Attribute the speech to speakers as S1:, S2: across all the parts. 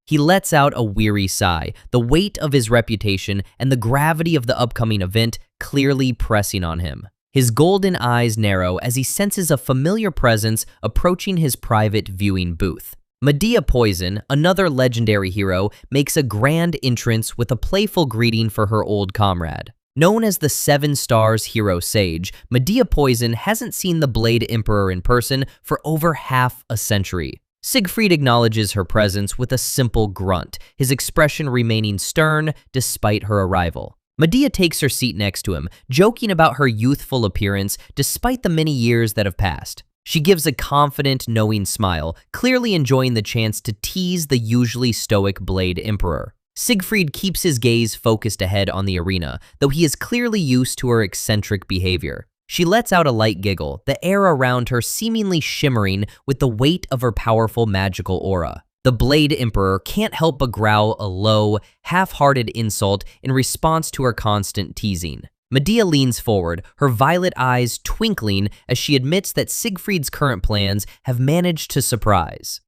S1: He lets out a weary sigh, the weight of his reputation and the gravity of the upcoming event clearly pressing on him. His golden eyes narrow as he senses a familiar presence approaching his private viewing booth. Medea Poison, another legendary hero, makes a grand entrance with a playful greeting for her old comrade. Known as the 7 Stars Hero Sage, Medea Poison hasn't seen the Blade Emperor in person for over half a century. Siegfried acknowledges her presence with a simple grunt, his expression remaining stern despite her arrival. Medea takes her seat next to him, joking about her youthful appearance despite the many years that have passed. She gives a confident, knowing smile, clearly enjoying the chance to tease the usually stoic Blade Emperor. Siegfried keeps his gaze focused ahead on the arena, though he is clearly used to her eccentric behavior. She lets out a light giggle, the air around her seemingly shimmering with the weight of her powerful magical aura. The Blade Emperor can't help but growl a low, half-hearted insult in response to her constant teasing. Medea leans forward, her violet eyes twinkling as she admits that Siegfried's current plans have managed to surprise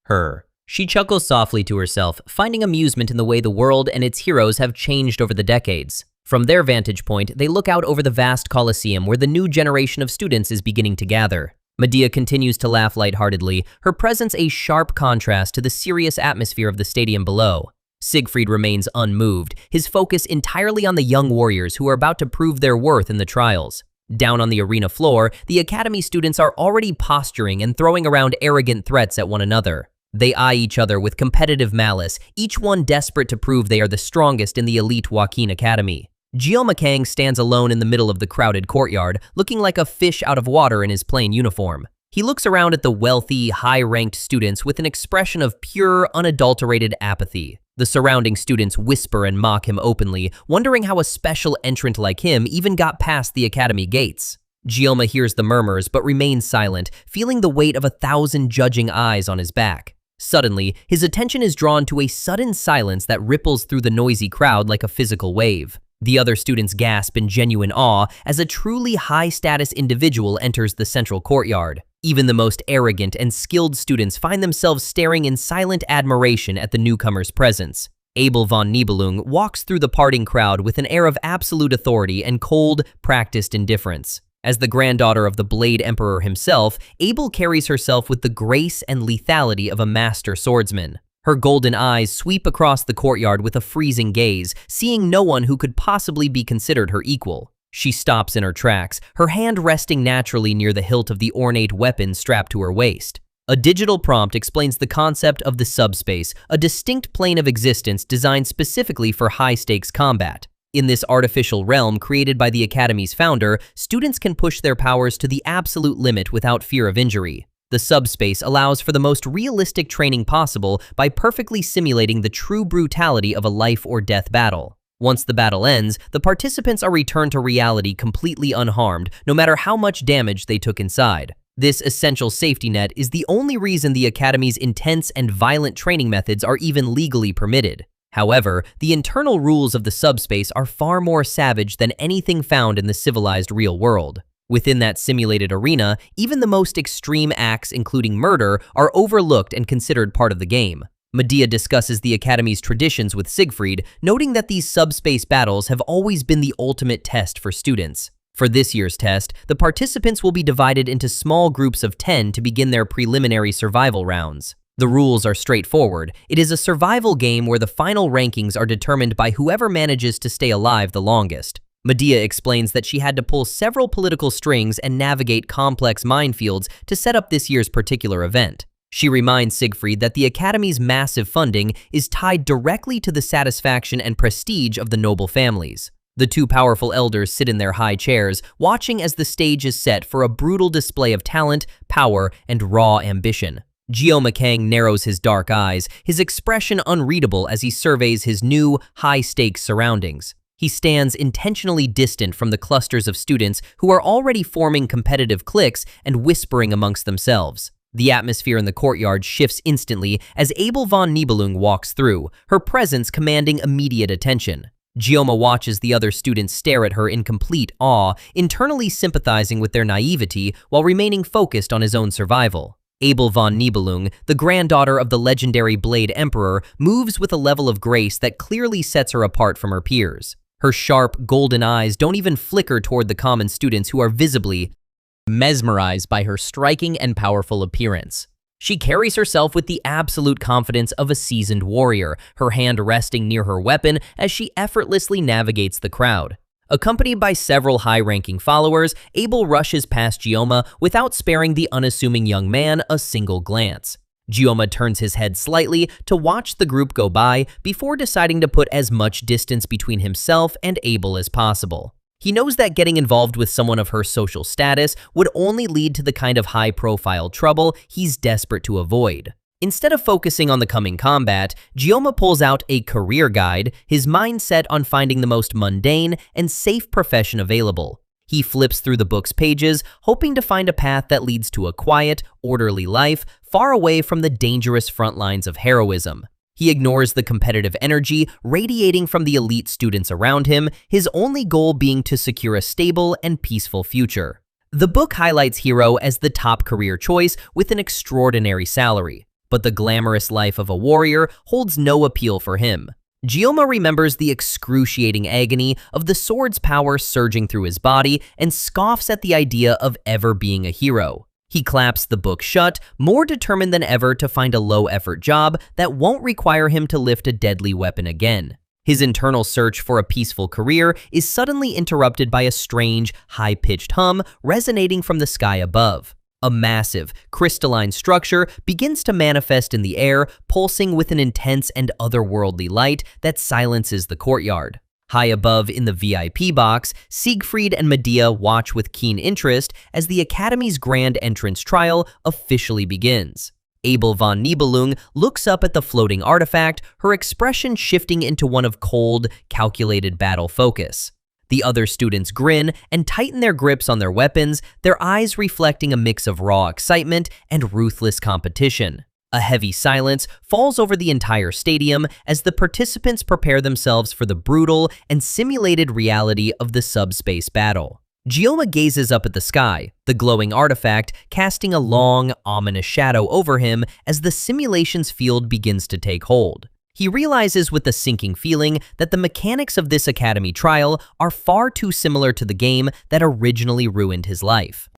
S1: her. She chuckles softly to herself, finding amusement in the way the world and its heroes have changed over the decades. From their vantage point, they look out over the vast Colosseum where the new generation of students is beginning to gather. Medea continues to laugh lightheartedly, her presence a sharp contrast to the serious atmosphere of the stadium below. Siegfried remains unmoved, his focus entirely on the young warriors who are about to prove their worth in the trials. Down on the arena floor, the academy students are already posturing and throwing around arrogant threats at one another. They eye each other with competitive malice, each one desperate to prove they are the strongest in the elite Joaquin Academy. Geomma Kang stands alone in the middle of the crowded courtyard, looking like a fish out of water in his plain uniform. He looks around at the wealthy, high-ranked students with an expression of pure, unadulterated apathy. The surrounding students whisper and mock him openly, wondering how a special entrant like him even got past the academy gates. Geomma hears the murmurs but remains silent, feeling the weight of 1,000 judging eyes on his back. Suddenly, his attention is drawn to a sudden silence that ripples through the noisy crowd like a physical wave. The other students gasp in genuine awe as a truly high-status individual enters the central courtyard. Even the most arrogant and skilled students find themselves staring in silent admiration at the newcomer's presence. Abel von Nibelung walks through the parting crowd with an air of absolute authority and cold, practiced indifference. As the granddaughter of the Blade Emperor himself, Abel carries herself with the grace and lethality of a master swordsman. Her golden eyes sweep across the courtyard with a freezing gaze, seeing no one who could possibly be considered her equal. She stops in her tracks, her hand resting naturally near the hilt of the ornate weapon strapped to her waist. A digital prompt explains the concept of the subspace, a distinct plane of existence designed specifically for high-stakes combat. In this artificial realm created by the Academy's founder, students can push their powers to the absolute limit without fear of injury. The subspace allows for the most realistic training possible by perfectly simulating the true brutality of a life or death battle. Once the battle ends, the participants are returned to reality completely unharmed, no matter how much damage they took inside. This essential safety net is the only reason the Academy's intense and violent training methods are even legally permitted. However, the internal rules of the subspace are far more savage than anything found in the civilized real world. Within that simulated arena, even the most extreme acts, including murder, are overlooked and considered part of the game. Medea discusses the Academy's traditions with Siegfried, noting that these subspace battles have always been the ultimate test for students. For this year's test, the participants will be divided into small groups of 10 to begin their preliminary survival rounds. The rules are straightforward. It is a survival game where the final rankings are determined by whoever manages to stay alive the longest. Medea explains that she had to pull several political strings and navigate complex minefields to set up this year's particular event. She reminds Siegfried that the Academy's massive funding is tied directly to the satisfaction and prestige of the noble families. The two powerful elders sit in their high chairs, watching as the stage is set for a brutal display of talent, power, and raw ambition. Geomma Kang narrows his dark eyes, his expression unreadable as he surveys his new, high-stakes surroundings. He stands intentionally distant from the clusters of students who are already forming competitive cliques and whispering amongst themselves. The atmosphere in the courtyard shifts instantly as Abel von Nibelung walks through, her presence commanding immediate attention. Geomma watches the other students stare at her in complete awe, internally sympathizing with their naivety while remaining focused on his own survival. Abel von Nibelung, the granddaughter of the legendary Blade Emperor, moves with a level of grace that clearly sets her apart from her peers. Her sharp, golden eyes don't even flicker toward the common students who are visibly mesmerized by her striking and powerful appearance. She carries herself with the absolute confidence of a seasoned warrior, her hand resting near her weapon as she effortlessly navigates the crowd. Accompanied by several high-ranking followers, Abel rushes past Geomma without sparing the unassuming young man a single glance. Geomma turns his head slightly to watch the group go by before deciding to put as much distance between himself and Abel as possible. He knows that getting involved with someone of her social status would only lead to the kind of high-profile trouble he's desperate to avoid. Instead of focusing on the coming combat, Geomma pulls out a career guide, his mind set on finding the most mundane and safe profession available. He flips through the book's pages, hoping to find a path that leads to a quiet, orderly life, far away from the dangerous front lines of heroism. He ignores the competitive energy radiating from the elite students around him, his only goal being to secure a stable and peaceful future. The book highlights Hero as the top career choice with an extraordinary salary. But the glamorous life of a warrior holds no appeal for him. Geomma remembers the excruciating agony of the sword's power surging through his body and scoffs at the idea of ever being a hero. He claps the book shut, more determined than ever to find a low-effort job that won't require him to lift a deadly weapon again. His internal search for a peaceful career is suddenly interrupted by a strange, high-pitched hum resonating from the sky above. A massive, crystalline structure begins to manifest in the air, pulsing with an intense and otherworldly light that silences the courtyard. High above in the VIP box, Siegfried and Medea watch with keen interest as the Academy's grand entrance trial officially begins. Abel von Nibelung looks up at the floating artifact, her expression shifting into one of cold, calculated battle focus. The other students grin and tighten their grips on their weapons, their eyes reflecting a mix of raw excitement and ruthless competition. A heavy silence falls over the entire stadium as the participants prepare themselves for the brutal and simulated reality of the subspace battle. Geomma gazes up at the sky, the glowing artifact casting a long, ominous shadow over him as the simulation's field begins to take hold. He realizes with a sinking feeling that the mechanics of this Academy trial are far too similar to the game that originally ruined his life.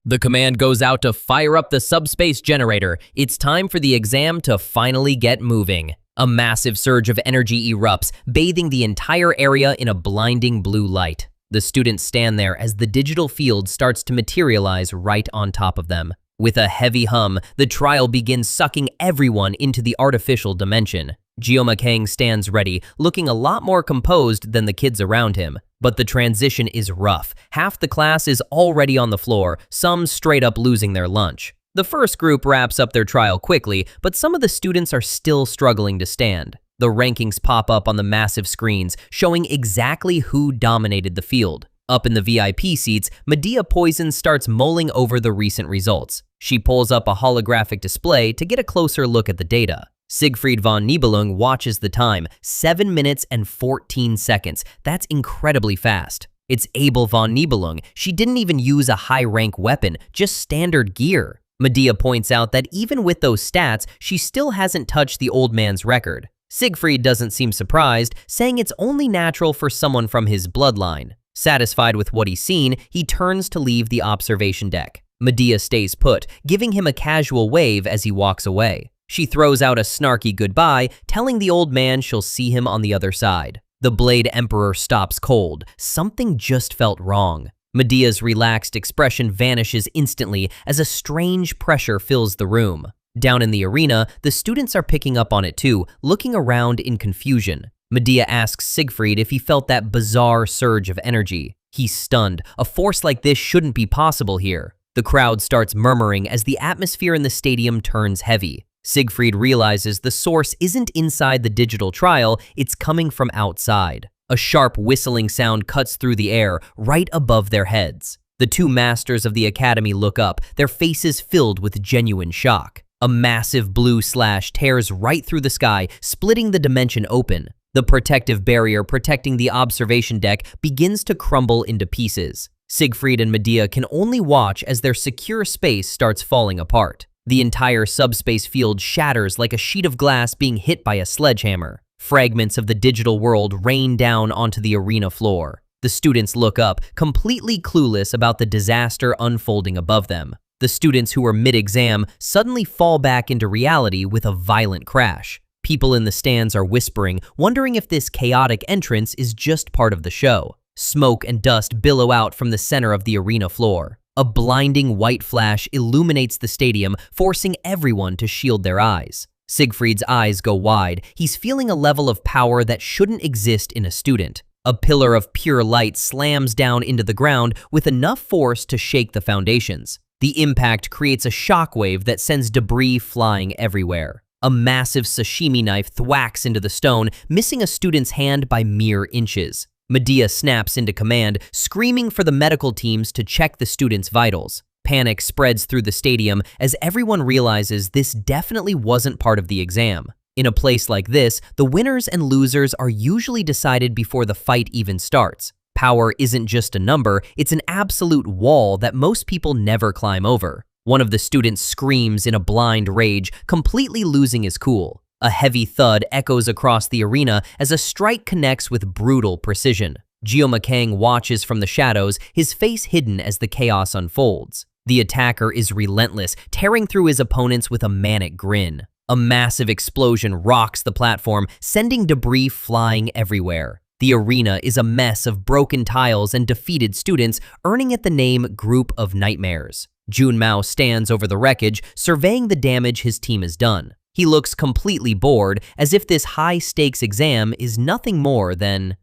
S1: The command goes out to fire up the subspace generator. It's time for the exam to finally get moving. A massive surge of energy erupts, bathing the entire area in a blinding blue light. The students stand there as the digital field starts to materialize right on top of them. With a heavy hum, the trial begins sucking everyone into the artificial dimension. Geomma Kang stands ready, looking a lot more composed than the kids around him. But the transition is rough. Half the class is already on the floor, some straight up losing their lunch. The first group wraps up their trial quickly, but some of the students are still struggling to stand. The rankings pop up on the massive screens, showing exactly who dominated the field. Up in the VIP seats, Medea Poison starts mulling over the recent results. She pulls up a holographic display to get a closer look at the data. Siegfried von Nibelung watches the time, 7 minutes and 14 seconds. That's incredibly fast. It's Abel von Nibelung. She didn't even use a high-rank weapon, just standard gear. Medea points out that even with those stats, she still hasn't touched the old man's record. Siegfried doesn't seem surprised, saying it's only natural for someone from his bloodline. Satisfied with what he's seen, he turns to leave the observation deck. Medea stays put, giving him a casual wave as he walks away. She throws out a snarky goodbye, telling the old man she'll see him on the other side. The Blade Emperor stops cold. Something just felt wrong. Medea's relaxed expression vanishes instantly as a strange pressure fills the room. Down in the arena, the students are picking up on it too, looking around in confusion. Medea asks Siegfried if he felt that bizarre surge of energy. He's stunned. A force like this shouldn't be possible here. The crowd starts murmuring as the atmosphere in the stadium turns heavy. Siegfried realizes the source isn't inside the digital trial, it's coming from outside. A sharp whistling sound cuts through the air, right above their heads. The two masters of the Academy look up, their faces filled with genuine shock. A massive blue slash tears right through the sky, splitting the dimension open. The protective barrier protecting the observation deck begins to crumble into pieces. Siegfried and Medea can only watch as their secure space starts falling apart. The entire subspace field shatters like a sheet of glass being hit by a sledgehammer. Fragments of the digital world rain down onto the arena floor. The students look up, completely clueless about the disaster unfolding above them. The students who are mid-exam suddenly fall back into reality with a violent crash. People in the stands are whispering, wondering if this chaotic entrance is just part of the show. Smoke and dust billow out from the center of the arena floor. A blinding white flash illuminates the stadium, forcing everyone to shield their eyes. Siegfried's eyes go wide. He's feeling a level of power that shouldn't exist in a student. A pillar of pure light slams down into the ground with enough force to shake the foundations. The impact creates a shockwave that sends debris flying everywhere. A massive sashimi knife thwacks into the stone, missing a student's hand by mere inches. Medea snaps into command, screaming for the medical teams to check the student's vitals. Panic spreads through the stadium as everyone realizes this definitely wasn't part of the exam. In a place like this, the winners and losers are usually decided before the fight even starts. Power isn't just a number, it's an absolute wall that most people never climb over. One of the students screams in a blind rage, completely losing his cool. A heavy thud echoes across the arena as a strike connects with brutal precision. Geomma Kang watches from the shadows, his face hidden as the chaos unfolds. The attacker is relentless, tearing through his opponents with a manic grin. A massive explosion rocks the platform, sending debris flying everywhere. The arena is a mess of broken tiles and defeated students, earning it the name Group of Nightmares. Junmao stands over the wreckage, surveying the damage his team has done. He looks completely bored, as if this high-stakes exam is nothing more than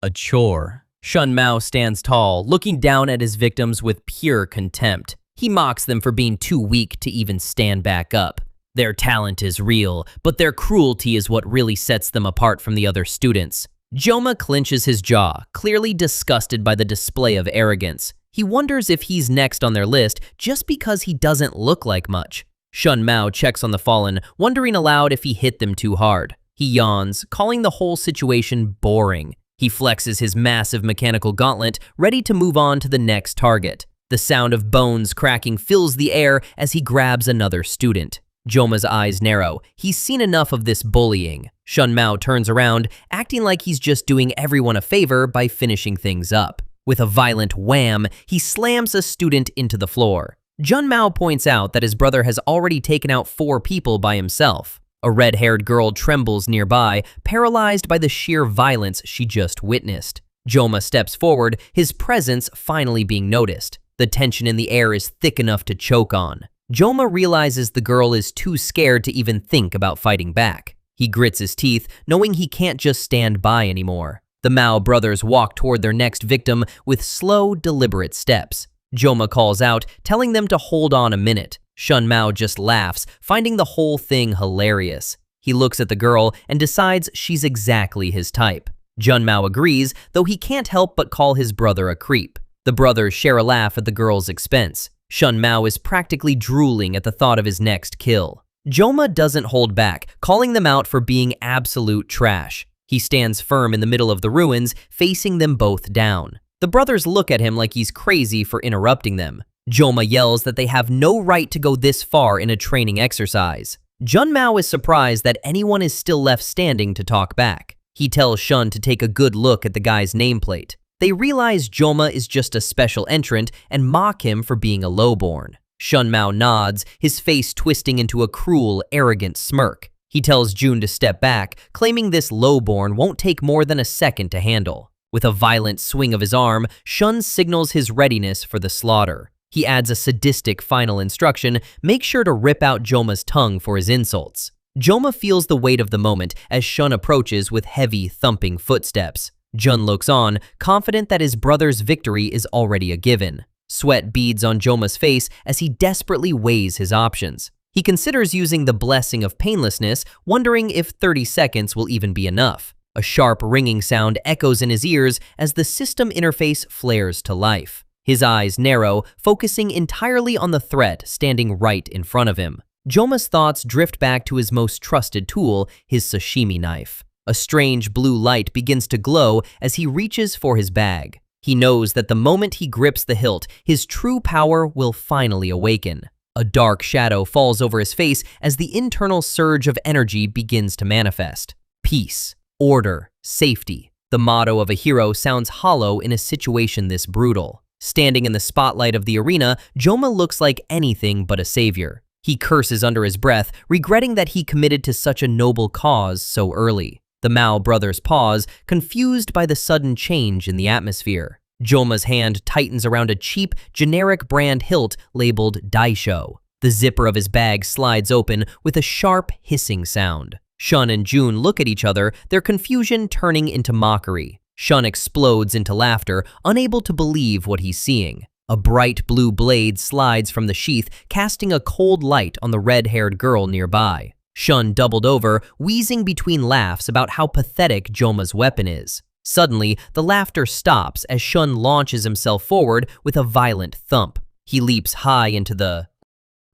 S1: a chore. Shun Mao stands tall, looking down at his victims with pure contempt. He mocks them for being too weak to even stand back up. Their talent is real, but their cruelty is what really sets them apart from the other students. Geomma clenches his jaw, clearly disgusted by the display of arrogance. He wonders if he's next on their list just because he doesn't look like much. Shun Mao checks on the fallen, wondering aloud if he hit them too hard. He yawns, calling the whole situation boring. He flexes his massive mechanical gauntlet, ready to move on to the next target. The sound of bones cracking fills the air as he grabs another student. Geomma's eyes narrow. He's seen enough of this bullying. Shun Mao turns around, acting like he's just doing everyone a favor by finishing things up. With a violent wham, he slams a student into the floor. Jun Mao points out that his brother has already taken out 4 people by himself. A red-haired girl trembles nearby, paralyzed by the sheer violence she just witnessed. Geomma steps forward, his presence finally being noticed. The tension in the air is thick enough to choke on. Geomma realizes the girl is too scared to even think about fighting back. He grits his teeth, knowing he can't just stand by anymore. The Mao brothers walk toward their next victim with slow, deliberate steps. Geomma calls out, telling them to hold on a minute. Shun Mao just laughs, finding the whole thing hilarious. He looks at the girl and decides she's exactly his type. Jun Mao agrees, though he can't help but call his brother a creep. The brothers share a laugh at the girl's expense. Shun Mao is practically drooling at the thought of his next kill. Geomma doesn't hold back, calling them out for being absolute trash. He stands firm in the middle of the ruins, facing them both down. The brothers look at him like he's crazy for interrupting them. Geomma yells that they have no right to go this far in a training exercise. Jun Mao is surprised that anyone is still left standing to talk back. He tells Shun to take a good look at the guy's nameplate. They realize Geomma is just a special entrant and mock him for being a lowborn. Shun Mao nods, his face twisting into a cruel, arrogant smirk. He tells Jun to step back, claiming this lowborn won't take more than a second to handle. With a violent swing of his arm, Shun signals his readiness for the slaughter. He adds a sadistic final instruction, make sure to rip out Geomma's tongue for his insults. Geomma feels the weight of the moment as Shun approaches with heavy, thumping footsteps. Jun looks on, confident that his brother's victory is already a given. Sweat beads on Geomma's face as he desperately weighs his options. He considers using the blessing of painlessness, wondering if 30 seconds will even be enough. A sharp ringing sound echoes in his ears as the system interface flares to life. His eyes narrow, focusing entirely on the threat standing right in front of him. Geomma's thoughts drift back to his most trusted tool, his sashimi knife. A strange blue light begins to glow as he reaches for his bag. He knows that the moment he grips the hilt, his true power will finally awaken. A dark shadow falls over his face as the internal surge of energy begins to manifest. Peace, order, safety. The motto of a hero sounds hollow in a situation this brutal. Standing in the spotlight of the arena, Geomma looks like anything but a savior. He curses under his breath, regretting that he committed to such a noble cause so early. The Mao brothers pause, confused by the sudden change in the atmosphere. Geomma's hand tightens around a cheap, generic brand hilt labeled Daisho. The zipper of his bag slides open with a sharp, hissing sound. Shun and June look at each other, their confusion turning into mockery. Shun explodes into laughter, unable to believe what he's seeing. A bright blue blade slides from the sheath, casting a cold light on the red-haired girl nearby. Shun doubled over, wheezing between laughs about how pathetic Geomma's weapon is. Suddenly, the laughter stops as Shun launches himself forward with a violent thump. He leaps high into the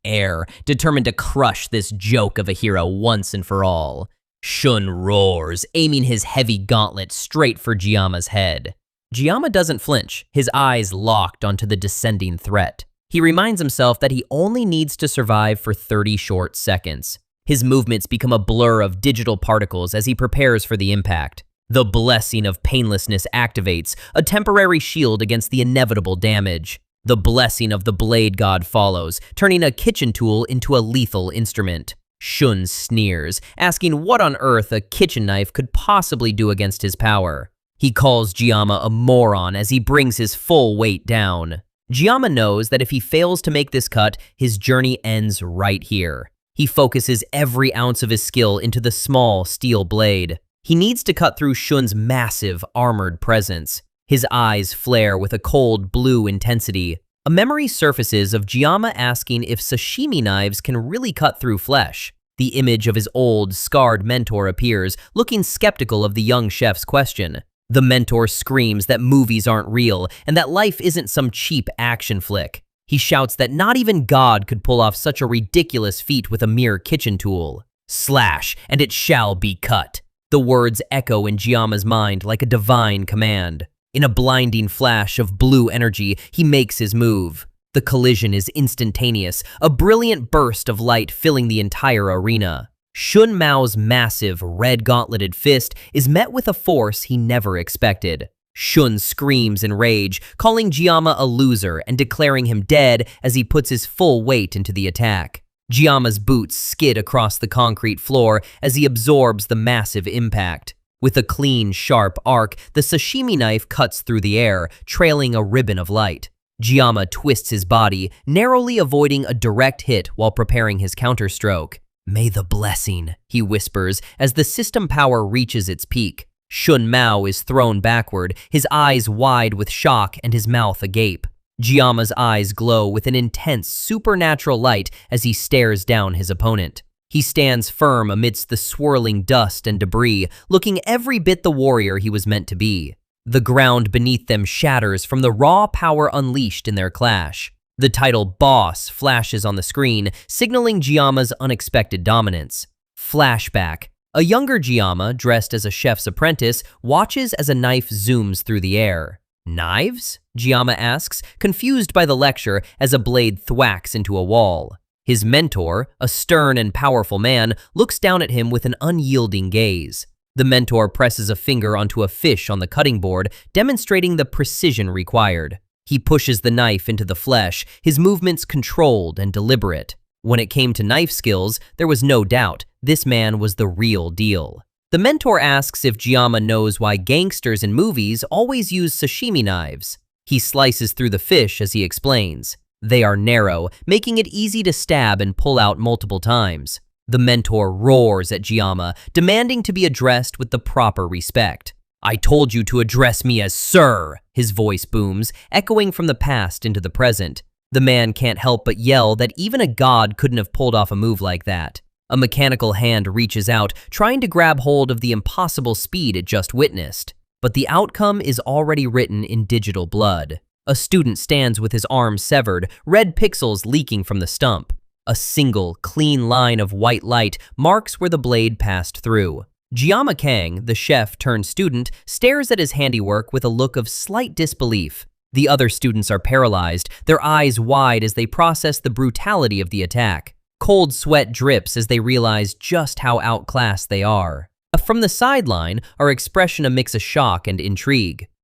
S1: air, determined to crush this joke of a hero once and for all. Shun roars, aiming his heavy gauntlet straight for Geomma's head. Geomma doesn't flinch, his eyes locked onto the descending threat. He reminds himself that he only needs to survive for 30 short seconds. His movements become a blur of digital particles as he prepares for the impact. The blessing of painlessness activates, a temporary shield against the inevitable damage. The blessing of the blade god follows, turning a kitchen tool into a lethal instrument. Shun sneers, asking what on earth a kitchen knife could possibly do against his power. He calls Geomma a moron as he brings his full weight down. Geomma knows that if he fails to make this cut, his journey ends right here. He focuses every ounce of his skill into the small steel blade. He needs to cut through Shun's massive, armored presence. His eyes flare with a cold blue intensity. A memory surfaces of Geomma asking if sashimi knives can really cut through flesh. The image of his old, scarred mentor appears, looking skeptical of the young chef's question. The mentor screams that movies aren't real and that life isn't some cheap action flick. He shouts that not even God could pull off such a ridiculous feat with a mere kitchen tool. Slash, and it shall be cut. The words echo in Geomma's mind like a divine command. In a blinding flash of blue energy, he makes his move. The collision is instantaneous, a brilliant burst of light filling the entire arena. Shun Mao's massive, red-gauntleted fist is met with a force he never expected. Shun screams in rage, calling Geomma a loser and declaring him dead as he puts his full weight into the attack. Geomma's boots skid across the concrete floor as he absorbs the massive impact. With a clean, sharp arc, the sashimi knife cuts through the air, trailing a ribbon of light. Geomma twists his body, narrowly avoiding a direct hit while preparing his counterstroke. "May the blessing," he whispers as the system power reaches its peak. Shun Mao is thrown backward, his eyes wide with shock and his mouth agape. Geomma's eyes glow with an intense, supernatural light as he stares down his opponent. He stands firm amidst the swirling dust and debris, looking every bit the warrior he was meant to be. The ground beneath them shatters from the raw power unleashed in their clash. The title Boss flashes on the screen, signaling Geomma's unexpected dominance. Flashback. A younger Geomma, dressed as a chef's apprentice, watches as a knife zooms through the air. "Knives?" Geomma asks, confused by the lecture as a blade thwacks into a wall. His mentor, a stern and powerful man, looks down at him with an unyielding gaze. The mentor presses a finger onto a fish on the cutting board, demonstrating the precision required. He pushes the knife into the flesh, his movements controlled and deliberate. When it came to knife skills, there was no doubt this man was the real deal. The mentor asks if Geomma knows why gangsters in movies always use sashimi knives. He slices through the fish as he explains. They are narrow, making it easy to stab and pull out multiple times. The mentor roars at Geomma, demanding to be addressed with the proper respect. "I told you to address me as Sir," his voice booms, echoing from the past into the present. The man can't help but yell that even a god couldn't have pulled off a move like that. A mechanical hand reaches out, trying to grab hold of the impossible speed it just witnessed. But the outcome is already written in digital blood. A student stands with his arm severed, red pixels leaking from the stump. A single, clean line of white light marks where the blade passed through. Geomma Kang, the chef turned student, stares at his handiwork with a look of slight disbelief. The other students are paralyzed, their eyes wide as they process the brutality of the attack. Cold sweat drips as they realize just how outclassed they are. From the sideline, our expression a mix of shock and intrigue.